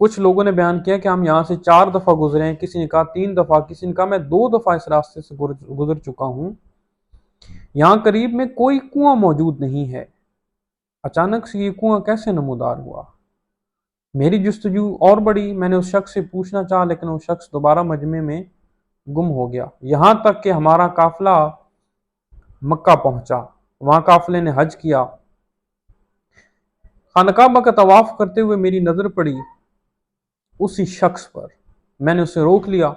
کچھ لوگوں نے بیان کیا کہ ہم یہاں سے 4 دفعہ گزرے ہیں، کسی نے کہا 3 دفعہ، کسی نے کہا میں 2 دفعہ اس راستے سے گزر چکا ہوں، یہاں قریب میں کوئی کنواں موجود نہیں ہے، اچانک سے یہ کنواں کیسے نمودار ہوا؟ میری جستجو اور بڑی، میں نے اس شخص سے پوچھنا چاہا لیکن وہ شخص دوبارہ مجمع میں گم ہو گیا، یہاں تک کہ ہمارا قافلہ مکہ پہنچا، وہاں قافلے نے حج کیا۔ خانہ کعبہ کا طواف کرتے ہوئے میری نظر پڑی اسی شخص پر، میں نے اسے روک لیا،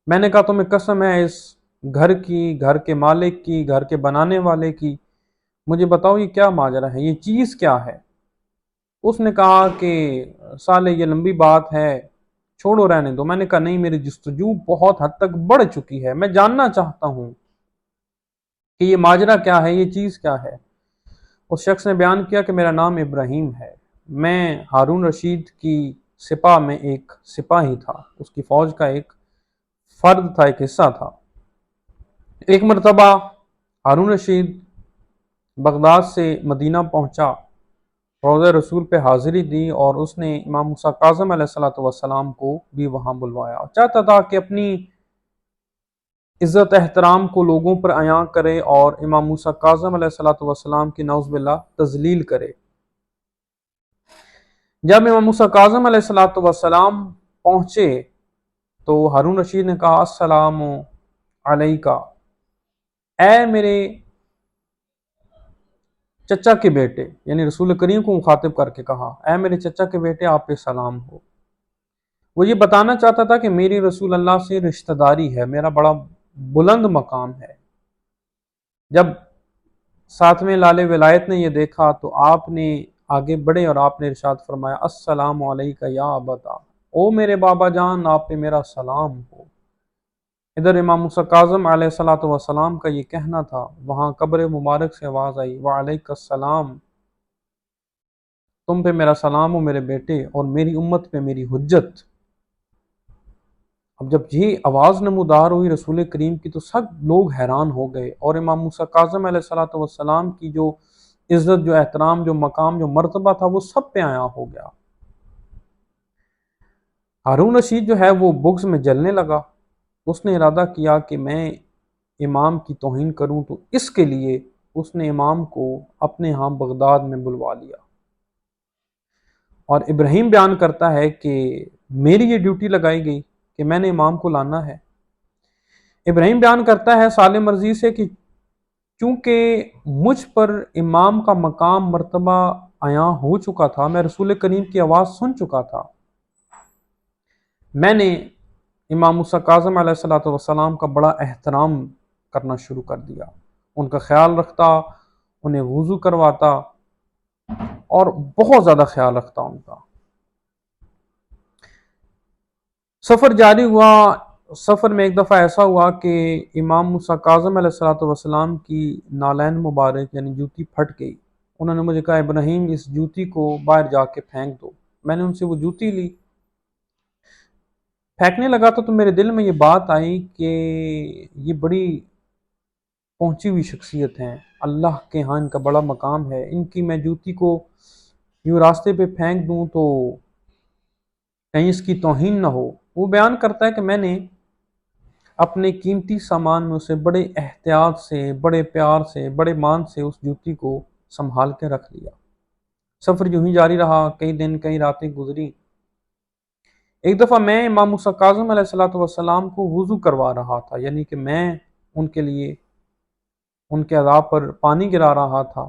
میں نے کہا تمہیں قسم ہے اس گھر کی، گھر کے مالک کی، گھر کے بنانے والے کی، مجھے بتاؤ یہ کیا ماجرا ہے، یہ چیز کیا ہے؟ اس نے کہا کہ سالے یہ لمبی بات ہے، چھوڑو رہنے دو۔ میں نے کہا نہیں، میری جستجو بہت حد تک بڑھ چکی ہے، میں جاننا چاہتا ہوں کہ یہ ماجرا کیا ہے، یہ چیز کیا ہے۔ اس شخص نے بیان کیا کہ میرا نام ابراہیم ہے، میں ہارون رشید کی سپاہ میں ایک سپاہی تھا، اس کی فوج کا ایک فرد تھا، ایک حصہ تھا۔ ایک مرتبہ ہارون رشید بغداد سے مدینہ پہنچا، روضہ رسول پہ حاضری دی اور اس نے امام موسیٰ کاظم علیہ السلام کو بھی وہاں بلوایا، چاہتا تھا کہ اپنی عزت احترام کو لوگوں پر عیاں کرے اور امام موسیٰ کاظم علیہ السلام کی نعوذ باللہ تذلیل کرے۔ جب امام موسیٰ کاظم علیہ السلام پہنچے تو ہارون رشید نے کہا السلام علیکہ، اے میرے چچا کے بیٹے، یعنی رسول کریم کو مخاطب کر کے کہا اے میرے چچا کے بیٹے آپ پہ سلام ہو۔ وہ یہ بتانا چاہتا تھا کہ میری رسول اللہ سے رشتہ داری ہے، میرا بڑا بلند مقام ہے۔ جب ساتویں لال ولایت نے یہ دیکھا تو آپ نے آگے بڑھے اور آپ نے ارشاد فرمایا السلام علیکہ یا ابتا، او میرے بابا جان آپ پہ میرا سلام ہو۔ ادھر امام موسیٰ کاظم علیہ السلام کا یہ کہنا تھا، وہاں قبر مبارک سے آواز آئی وعلیک السلام، تم پہ میرا سلام ہو میرے بیٹے اور میری امت پہ میری حجت۔ اب جب یہ آواز نمودار ہوئی رسول کریم کی تو سب لوگ حیران ہو گئے، اور امام موسیٰ کاظم علیہ السلام کی جو عزت، جو احترام، جو مقام، جو مرتبہ تھا وہ سب پہ عیاں ہو گیا۔ ہارون رشید جو ہے وہ بغض میں جلنے لگا، اس نے ارادہ کیا کہ میں امام کی توہین کروں، تو اس کے لیے اس نے امام کو اپنے ہاں بغداد میں بلوا لیا۔ اور ابراہیم بیان کرتا ہے کہ میری یہ ڈیوٹی لگائی گئی کہ میں نے امام کو لانا ہے۔ ابراہیم بیان کرتا ہے سالم مرضی سے کہ چونکہ مجھ پر امام کا مقام مرتبہ عیاں ہو چکا تھا، میں رسول کریم کی آواز سن چکا تھا، میں نے امام موسیٰ کاظم علیہ السلام کا بڑا احترام کرنا شروع کر دیا، ان کا خیال رکھتا، انہیں وضو کرواتا اور بہت زیادہ خیال رکھتا ان کا۔ سفر جاری ہوا، سفر میں ایک دفعہ ایسا ہوا کہ امام موسیٰ کاظم علیہ السلام کی نالین مبارک یعنی جوتی پھٹ گئی، انہوں نے مجھے کہا ابراہیم اس جوتی کو باہر جا کے پھینک دو۔ میں نے ان سے وہ جوتی لی، پھینکنے لگا تو میرے دل میں یہ بات آئی کہ یہ بڑی پہنچی ہوئی شخصیت ہیں، اللہ کے ہاں ان کا بڑا مقام ہے، ان کی میں جوتی کو یوں راستے پہ پھینک دوں تو کہیں اس کی توہین نہ ہو۔ وہ بیان کرتا ہے کہ میں نے اپنے قیمتی سامان میں اسے بڑے احتیاط سے، بڑے پیار سے، بڑے مان سے اس جوتی کو سنبھال کے رکھ لیا۔ سفر یوں ہی جاری رہا، کئی دن کئی راتیں گزری۔ ایک دفعہ میں امام موسیٰ کاظم علیہ السلام کو وضو کروا رہا تھا، یعنی کہ میں ان کے لیے ان کے اعضاء پر پانی گرا رہا تھا،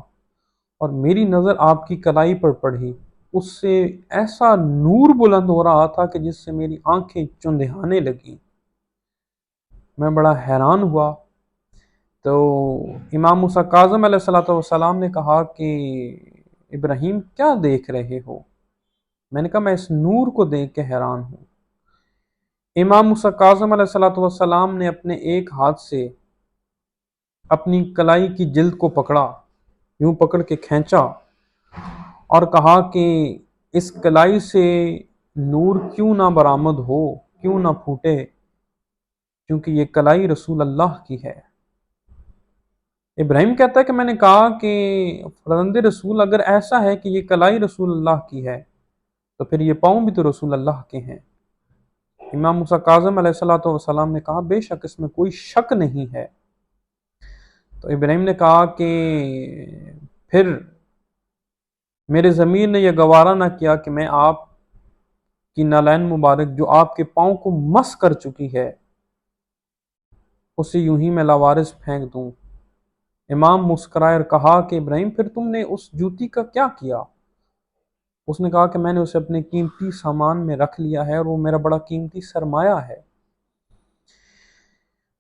اور میری نظر آپ کی کلائی پر پڑی، اس سے ایسا نور بلند ہو رہا تھا کہ جس سے میری آنکھیں چندھیانے لگیں، میں بڑا حیران ہوا۔ تو امام موسیٰ کاظم علیہ السلام نے کہا کہ ابراہیم کیا دیکھ رہے ہو؟ میں نے کہا میں اس نور کو دیکھ کے حیران ہوں۔ امام موسیٰ کاظم علیہ السلام نے اپنے ایک ہاتھ سے اپنی کلائی کی جلد کو پکڑا، یوں پکڑ کے کھینچا اور کہا کہ اس کلائی سے نور کیوں نہ برآمد ہو، کیوں نہ پھوٹے، کیونکہ یہ کلائی رسول اللہ کی ہے۔ ابراہیم کہتا ہے کہ میں نے کہا کہ فرزند رسول اگر ایسا ہے کہ یہ کلائی رسول اللہ کی ہے تو پھر یہ پاؤں بھی تو رسول اللہ کے ہیں۔ امام موسیٰ کاظم علیہ السلام نے کہا بے شک اس میں کوئی شک نہیں ہے۔ تو ابراہیم نے کہا کہ پھر میرے ضمیر نے یہ گوارا نہ کیا کہ میں آپ کی نالین مبارک جو آپ کے پاؤں کو مس کر چکی ہے اسے یوں ہی میں لاوارث پھینک دوں۔ امام مسکرائے اور کہا کہ ابراہیم پھر تم نے اس جوتی کا کیا کیا؟ اس نے کہا کہ میں نے اسے اپنے قیمتی سامان میں رکھ لیا ہے اور وہ میرا بڑا قیمتی سرمایہ ہے۔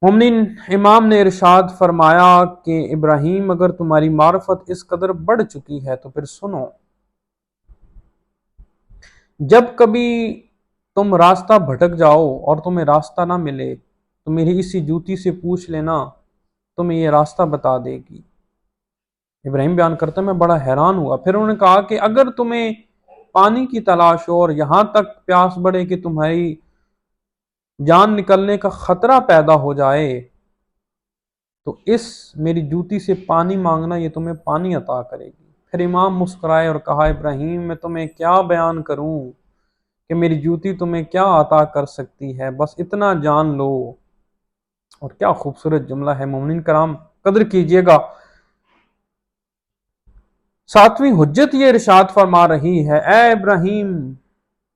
مومنین، امام نے ارشاد فرمایا کہ ابراہیم اگر تمہاری معرفت اس قدر بڑھ چکی ہے تو پھر سنو، جب کبھی تم راستہ بھٹک جاؤ اور تمہیں راستہ نہ ملے تو میری اسی جوتی سے پوچھ لینا، تمہیں یہ راستہ بتا دے گی۔ ابراہیم بیان کرتا ہے میں بڑا حیران ہوا۔ پھر انہوں نے کہا کہ اگر تمہیں پانی کی تلاش ہو اور یہاں تک پیاس بڑھے کہ تمہاری جان نکلنے کا خطرہ پیدا ہو جائے تو اس میری جوتی سے پانی مانگنا، یہ تمہیں پانی عطا کرے گی۔ پھر امام مسکرائے اور کہا ابراہیم میں تمہیں کیا بیان کروں کہ میری جوتی تمہیں کیا عطا کر سکتی ہے، بس اتنا جان لو۔ اور کیا خوبصورت جملہ ہے مومنین کرام، قدر کیجئے گا۔ ساتویں حجت یہ ارشاد فرما رہی ہے اے ابراہیم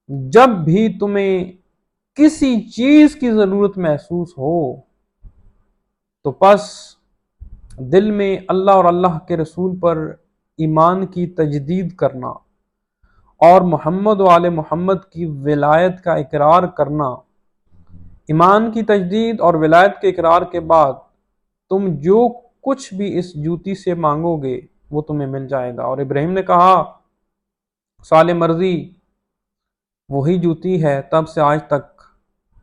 جب بھی تمہیں کسی چیز کی ضرورت محسوس ہو تو پس دل میں اللہ اور اللہ کے رسول پر ایمان کی تجدید کرنا اور محمد و آل محمد کی ولایت کا اقرار کرنا۔ ایمان کی تجدید اور ولایت کے اقرار کے بعد تم جو کچھ بھی اس جوتی سے مانگو گے وہ تمہیں مل جائے گا۔ اور ابراہیم نے کہا سال مرضی وہی جوتی ہے تب سے آج تک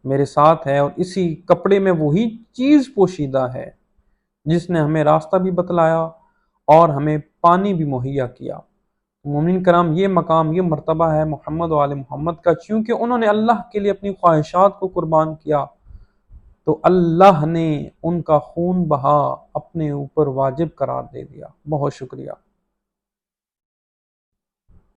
میرے ساتھ ہے اور اسی کپڑے میں وہی چیز پوشیدہ ہے جس نے ہمیں راستہ بھی بتلایا اور ہمیں پانی بھی مہیا کیا۔ مومنین کرام، یہ مقام، یہ مرتبہ ہے محمد و آل محمد کا۔ چونکہ انہوں نے اللہ کے لیے اپنی خواہشات کو قربان کیا تو اللہ نے ان کا خون بہا اپنے اوپر واجب قرار دے دیا۔ بہت شکریہ۔